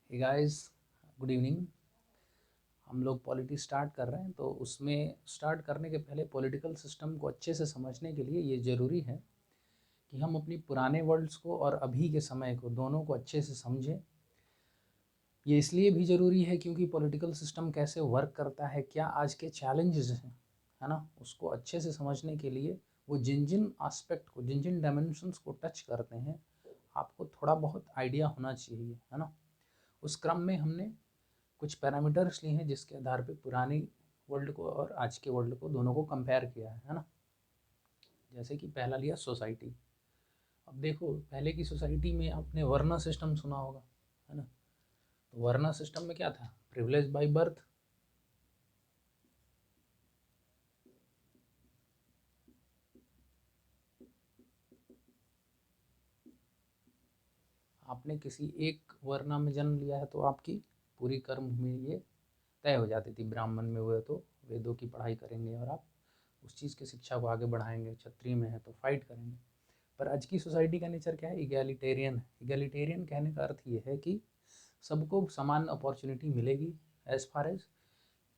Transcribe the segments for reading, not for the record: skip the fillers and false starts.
Hey guys, good evening. हम लोग polity start कर रहे हैं, तो उसमें स्टार्ट करने के पहले पॉलिटिकल सिस्टम को अच्छे से समझने के लिए ये ज़रूरी है कि हम अपनी पुराने वर्ल्ड्स को और अभी के समय को दोनों को अच्छे से समझें। ये इसलिए भी ज़रूरी है क्योंकि पॉलिटिकल सिस्टम कैसे वर्क करता है, क्या आज के चैलेंजेस हैं, है ना, उसको अच्छे से समझने के लिए वो जिन जिन आस्पेक्ट को, जिन जिन डायमेंशंस को टच करते हैं, आपको थोड़ा बहुत आइडिया होना चाहिए, है ना। उस क्रम में हमने कुछ पैरामीटर्स लिए हैं जिसके आधार पे पुरानी वर्ल्ड को और आज के वर्ल्ड को दोनों को कंपेयर किया है ना। जैसे कि पहला लिया सोसाइटी। अब देखो, पहले की सोसाइटी में आपने वर्ना सिस्टम सुना होगा, है ना। तो वर्ना सिस्टम में क्या था? Privilege by birth. आपने किसी एक वर्ना में जन्म लिया है तो आपकी पूरी कर्म भूमि ये तय हो जाती थी। ब्राह्मण में हुए तो वेदों की पढ़ाई करेंगे और आप उस चीज़ की शिक्षा को आगे बढ़ाएंगे। क्षत्रिय में है तो फाइट करेंगे। पर आज की सोसाइटी का नेचर क्या है? इगैलिटेरियन है। इगैलिटेरियन कहने का अर्थ ये है कि सबको समान अपॉर्चुनिटी मिलेगी, एज फार एज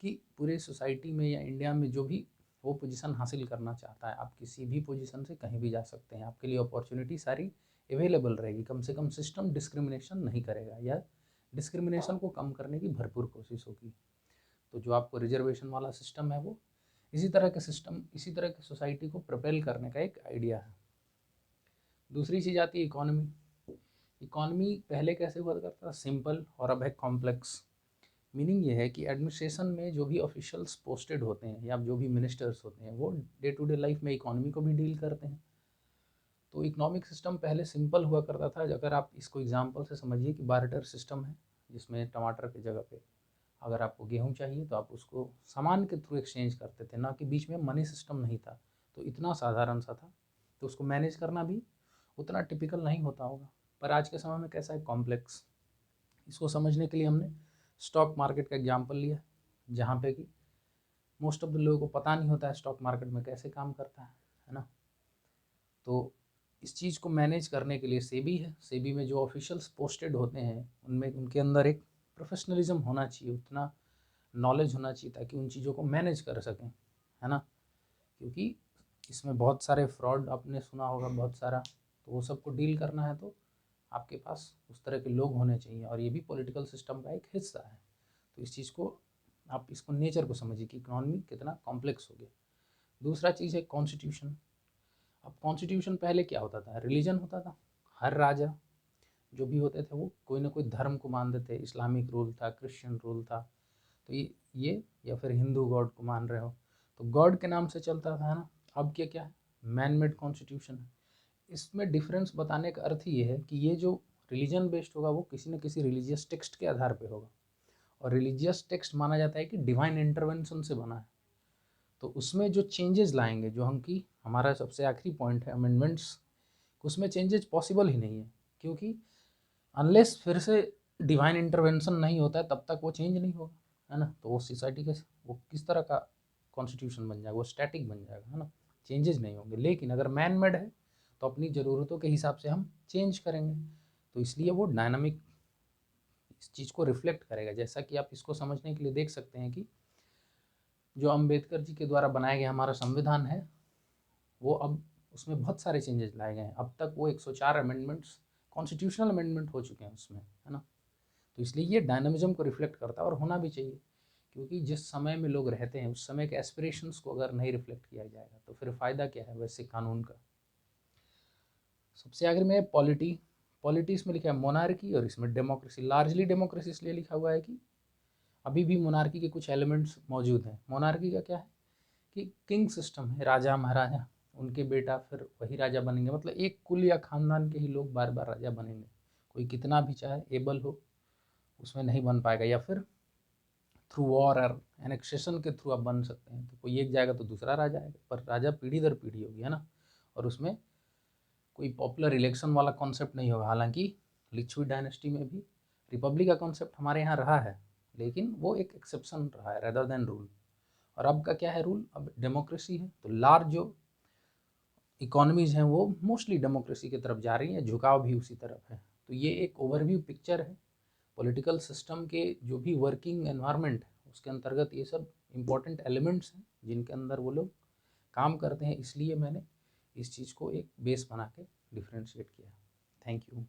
कि पूरे सोसाइटी में या इंडिया में जो भी वो पोजीशन हासिल करना चाहता है, आप किसी भी पोजीशन से कहीं भी जा सकते हैं। आपके लिए अपॉर्चुनिटी सारी अवेलेबल रहेगी। कम से कम सिस्टम डिस्क्रिमिनेशन नहीं करेगा या डिस्क्रिमिनेशन को कम करने की भरपूर कोशिश होगी। तो जो आपको रिजर्वेशन वाला सिस्टम है वो इसी तरह के सिस्टम, इसी तरह की सोसाइटी को प्रपेल करने का एक आइडिया है। दूसरी चीज़ आती है इकोनॉमी। इकोनॉमी पहले कैसे हुआ करता था? सिंपल, और अब है कॉम्प्लेक्स। मीनिंग ये है कि एडमिनिस्ट्रेशन में जो भी ऑफिशियल्स पोस्टेड होते हैं या जो भी मिनिस्टर्स होते हैं वो डे टू डे लाइफ में इकोनॉमी को भी डील करते हैं। तो इकोनॉमिक सिस्टम पहले सिंपल हुआ करता था। अगर आप इसको एग्जांपल से समझिए कि बार्टर सिस्टम है, जिसमें टमाटर की जगह पे अगर आपको गेहूँ चाहिए तो आप उसको सामान के थ्रू एक्सचेंज करते थे, ना कि बीच में मनी सिस्टम नहीं था। तो इतना साधारण सा था, तो उसको मैनेज करना भी उतना टिपिकल नहीं होता होगा। पर आज के समय में कैसा है? कॉम्प्लेक्स। इसको समझने के लिए हमने स्टॉक मार्केट का एग्जांपल लिया, जहाँ पे कि मोस्ट ऑफ द लोगों को पता नहीं होता है स्टॉक मार्केट में कैसे काम करता है ना। तो इस चीज़ को मैनेज करने के लिए सेबी है। सेबी में जो ऑफिशियल्स पोस्टेड होते हैं उनमें उनके अंदर एक प्रोफेशनलिज्म होना चाहिए, उतना नॉलेज होना चाहिए ताकि उन चीज़ों को मैनेज कर सकें, है ना। क्योंकि इसमें बहुत सारे फ्रॉड आपने सुना होगा, बहुत सारा। तो वो सबको डील करना है तो आपके पास उस तरह के लोग होने चाहिए, और ये भी पॉलिटिकल सिस्टम का एक हिस्सा है। तो इस चीज़ को आप इसको नेचर को समझिए कि इकोनॉमी कितना कॉम्प्लेक्स हो गया। दूसरा चीज़ है कॉन्स्टिट्यूशन। अब कॉन्स्टिट्यूशन पहले क्या होता था? रिलीजन होता था। हर राजा जो भी होते थे वो कोई ना कोई धर्म को मानते थे। इस्लामिक रूल था, क्रिश्चियन रूल था, तो ये या फिर हिंदू गॉड को मान रहे हो तो गॉड के नाम से चलता था ना। अब क्या है? मैन मेड कॉन्स्टिट्यूशन है। इसमें डिफरेंस बताने का अर्थ ये है कि ये जो रिलीजन बेस्ड होगा वो किसी न किसी रिलीजियस टेक्स्ट के आधार पे होगा, और रिलीजियस टेक्स्ट माना जाता है कि डिवाइन इंटरवेंशन से बना है। तो उसमें जो चेंजेस लाएंगे, जो हम की हमारा सबसे आखिरी पॉइंट है अमेंडमेंट्स, उसमें चेंजेस पॉसिबल ही नहीं है। क्योंकि अनलेस फिर से डिवाइन इंटरवेंशन नहीं होता है तब तक वो चेंज नहीं होगा, है ना। तो वो सोसाइटी का वो किस तरह का कॉन्स्टिट्यूशन बन जाएगा? वो स्टैटिक बन जाएगा, है ना। चेंजेस नहीं होंगे। लेकिन अगर मैन मेड है तो अपनी ज़रूरतों के हिसाब से हम चेंज करेंगे, तो इसलिए वो डायनामिक इस चीज़ को रिफ्लेक्ट करेगा। जैसा कि आप इसको समझने के लिए देख सकते हैं कि जो अम्बेडकर जी के द्वारा बनाया गया हमारा संविधान है, वो अब उसमें बहुत सारे चेंजेस लाए गए हैं। अब तक वो 104 अमेंडमेंट्स कॉन्स्टिट्यूशनल अमेंडमेंट हो चुके हैं उसमें, है ना। तो इसलिए ये डायनामिज्म को रिफ्लेक्ट करता है, और होना भी चाहिए। क्योंकि जिस समय में लोग रहते हैं उस समय के एस्पिरेशंस को अगर नहीं रिफ्लेक्ट किया जाएगा तो फिर फ़ायदा क्या है वैसे कानून का। सबसे आखिर में पॉलिटी। पॉलिटी इसमें लिखा है मोनार्की, और इसमें डेमोक्रेसी। लार्जली डेमोक्रेसी इसलिए लिखा हुआ है कि अभी भी मोनार्की के कुछ एलिमेंट्स मौजूद हैं। मोनार्की का क्या है कि किंग सिस्टम है, राजा महाराजा, उनके बेटा फिर वही राजा बनेंगे। मतलब एक कुल या खानदान के ही लोग बार बार राजा बनेंगे। कोई कितना भी चाहे एबल हो उसमें नहीं बन पाएगा, या फिर थ्रू वॉर और एनेक्सेशन के थ्रू आप बन सकते हैं। तो कोई एक जाएगा तो दूसरा राजा आएगा, पर राजा पीढ़ी दर पीढ़ी होगी, है ना। और उसमें कोई पॉपुलर इलेक्शन वाला कॉन्सेप्ट नहीं होगा। हालांकि लिच्छवी डायनेस्टी में भी रिपब्लिक का कॉन्सेप्ट हमारे यहाँ रहा है, लेकिन वो एक एक्सेप्शन रहा है रेदर देन रूल। और अब का क्या है? रूल। अब डेमोक्रेसी है तो लार्ज जो इकोनॉमीज़ हैं वो मोस्टली डेमोक्रेसी की तरफ जा रही हैं, झुकाव भी उसी तरफ है। तो ये एक ओवरव्यू पिक्चर है पॉलिटिकल सिस्टम के जो भी वर्किंग एनवायरनमेंट है उसके अंतर्गत ये सब इम्पोर्टेंट एलिमेंट्स हैं जिनके अंदर वो लोग काम करते हैं, इसलिए मैंने इस चीज़ को एक बेस बना के डिफ्रेंशिएट किया। Thank you.